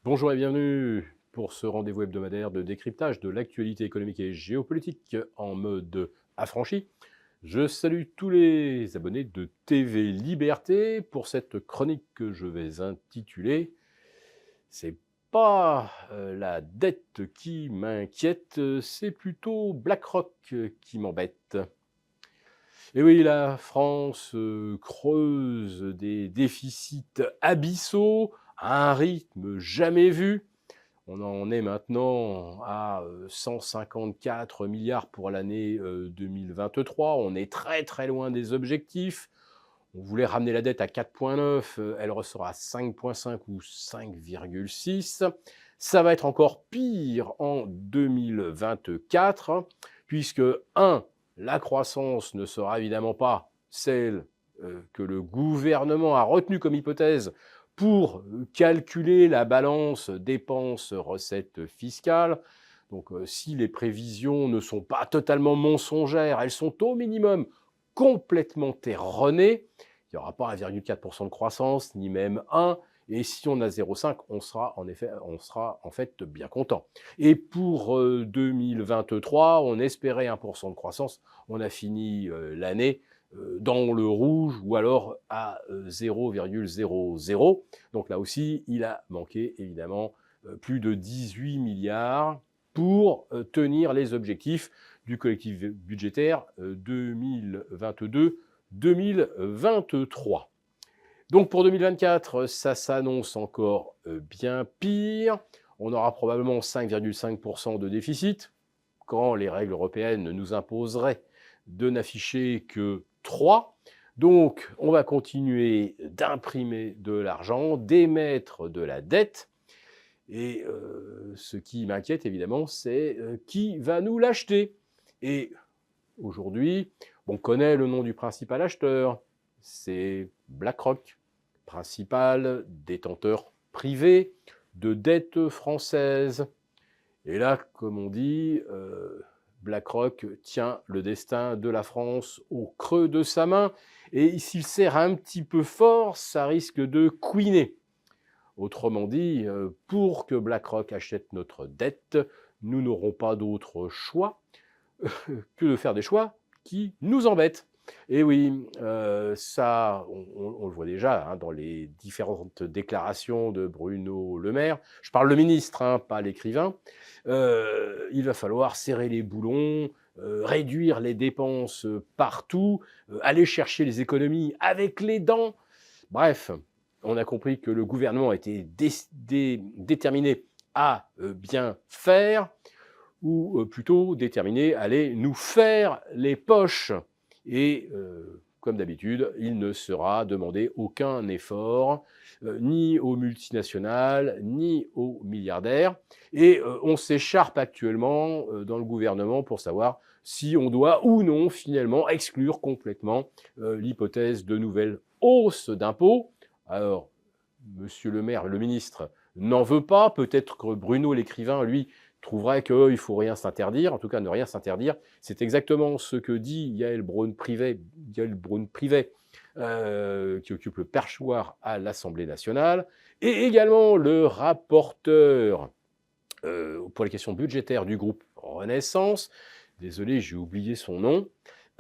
Bonjour et bienvenue pour ce rendez-vous hebdomadaire de décryptage de l'actualité économique et géopolitique en mode affranchi. Je salue tous les abonnés de TV Liberté pour cette chronique que je vais intituler C'est pas la dette qui m'inquiète, c'est plutôt BlackRock qui m'embête. Et oui, la France creuse des déficits abyssaux à un rythme jamais vu. On en est maintenant à 154 milliards pour l'année 2023. On est très très loin des objectifs. On voulait ramener la dette à 4,9, elle ressort à 5,5 ou 5,6. Ça va être encore pire en 2024, puisque 1, la croissance ne sera évidemment pas celle que le gouvernement a retenue comme hypothèse pour calculer la balance dépenses-recettes fiscales. Donc si les prévisions ne sont pas totalement mensongères, elles sont au minimum complètement erronées. Il n'y aura pas 1,4% de croissance, ni même 1. Et si on a 0,5, on sera en fait bien content. Et pour 2023, on espérait 1% de croissance. On a fini l'année dans le rouge ou alors à 0,00. Donc là aussi, il a manqué évidemment plus de 18 milliards pour tenir les objectifs du collectif budgétaire 2022-2023. Donc pour 2024, ça s'annonce encore bien pire. On aura probablement 5,5% de déficit, quand les règles européennes nous imposeraient de n'afficher que 3. Donc on va continuer d'imprimer de l'argent, d'émettre de la dette. Et ce qui m'inquiète évidemment, c'est qui va nous l'acheter. Et aujourd'hui, on connaît le nom du principal acheteur, c'est BlackRock, principal détenteur privé de dettes françaises. Et là, comme on dit, BlackRock tient le destin de la France au creux de sa main. Et s'il serre un petit peu fort, ça risque de couiner. Autrement dit, pour que BlackRock achète notre dette, nous n'aurons pas d'autre choix que de faire des choix qui nous embêtent. Et oui, ça, on le voit déjà dans les différentes déclarations de Bruno Le Maire. Je parle le ministre, pas l'écrivain. Il va falloir serrer les boulons, réduire les dépenses partout, aller chercher les économies avec les dents. Bref, on a compris que le gouvernement était déterminé à bien faire, ou plutôt déterminé à aller nous faire les poches. Et comme d'habitude, il ne sera demandé aucun effort, ni aux multinationales, ni aux milliardaires. Et on s'écharpe actuellement dans le gouvernement pour savoir si on doit ou non finalement exclure complètement l'hypothèse de nouvelles hausses d'impôts. Alors, monsieur le maire, le ministre, n'en veut pas. Peut-être que Bruno l'écrivain, lui, trouverait qu'il ne faut rien s'interdire, en tout cas ne rien s'interdire. C'est exactement ce que dit Yael Braun-Pivet, qui occupe le perchoir à l'Assemblée nationale, et également le rapporteur pour les questions budgétaires du groupe Renaissance, désolé, j'ai oublié son nom,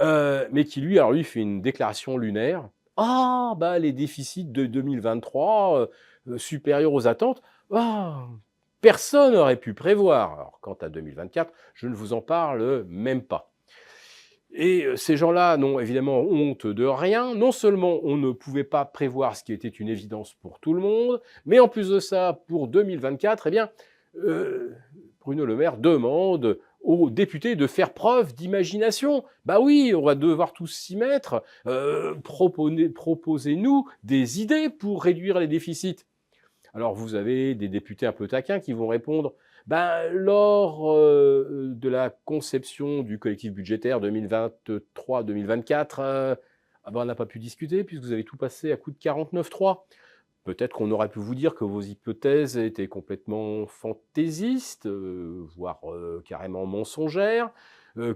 mais qui lui, alors lui, fait une déclaration lunaire. Ah, bah les déficits de 2023 supérieurs aux attentes, ah, personne n'aurait pu prévoir. Alors, quant à 2024, je ne vous en parle même pas. Et ces gens-là n'ont évidemment honte de rien. Non seulement on ne pouvait pas prévoir ce qui était une évidence pour tout le monde, mais en plus de ça, pour 2024, eh bien, Bruno Le Maire demande aux députés de faire preuve d'imagination. Bah oui, on va devoir tous s'y mettre. Proposez-nous des idées pour réduire les déficits. Alors vous avez des députés un peu taquins qui vont répondre lors de la conception du collectif budgétaire 2023-2024, on n'a pas pu discuter puisque vous avez tout passé à coup de 49.3. Peut-être qu'on aurait pu vous dire que vos hypothèses étaient complètement fantaisistes, voire carrément mensongères.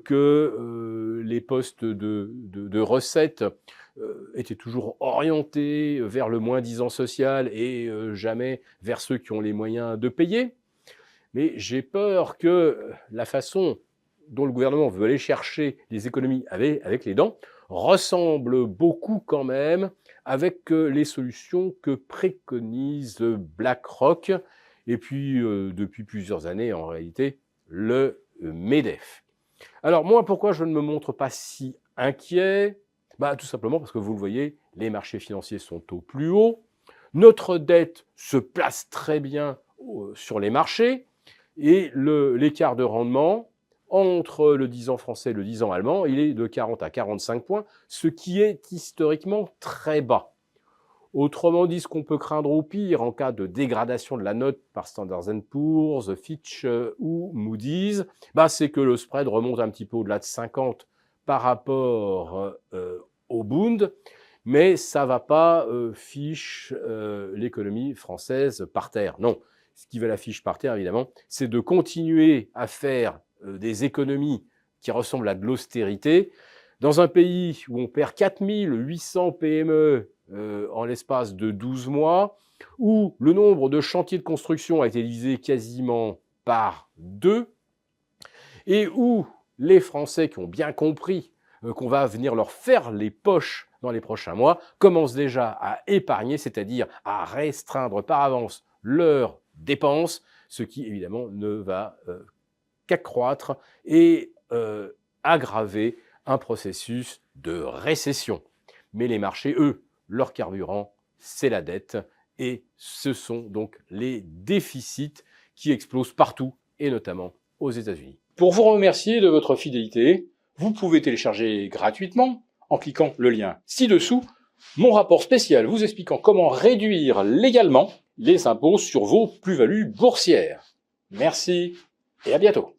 que les postes de recettes étaient toujours orientés vers le moins-disant social et jamais vers ceux qui ont les moyens de payer. Mais j'ai peur que la façon dont le gouvernement veut aller chercher les économies avec les dents ressemble beaucoup quand même avec les solutions que préconise BlackRock et puis depuis plusieurs années en réalité le MEDEF. Alors moi, pourquoi je ne me montre pas si inquiet? Tout simplement parce que vous le voyez, les marchés financiers sont au plus haut, notre dette se place très bien sur les marchés et l'écart de rendement entre le 10 ans français et le 10 ans allemand, il est de 40 à 45 points, ce qui est historiquement très bas. Autrement dit, ce qu'on peut craindre au pire en cas de dégradation de la note par Standard & Poor's, Fitch ou Moody's, c'est que le spread remonte un petit peu au-delà de 50 par rapport au Bund, mais ça ne va pas fiche l'économie française par terre. Non, ce qui va la fiche par terre, évidemment, c'est de continuer à faire des économies qui ressemblent à de l'austérité dans un pays où on perd 4800 PME en l'espace de 12 mois, où le nombre de chantiers de construction a été divisé quasiment par 2, et où les Français qui ont bien compris qu'on va venir leur faire les poches dans les prochains mois, commencent déjà à épargner, c'est-à-dire à restreindre par avance leurs dépenses, ce qui évidemment ne va qu'accroître et aggraver un processus de récession. Mais les marchés, eux, leur carburant, c'est la dette et ce sont donc les déficits qui explosent partout et notamment aux États-Unis. Pour vous remercier de votre fidélité, vous pouvez télécharger gratuitement, en cliquant le lien ci-dessous, mon rapport spécial vous expliquant comment réduire légalement les impôts sur vos plus-values boursières. Merci et à bientôt.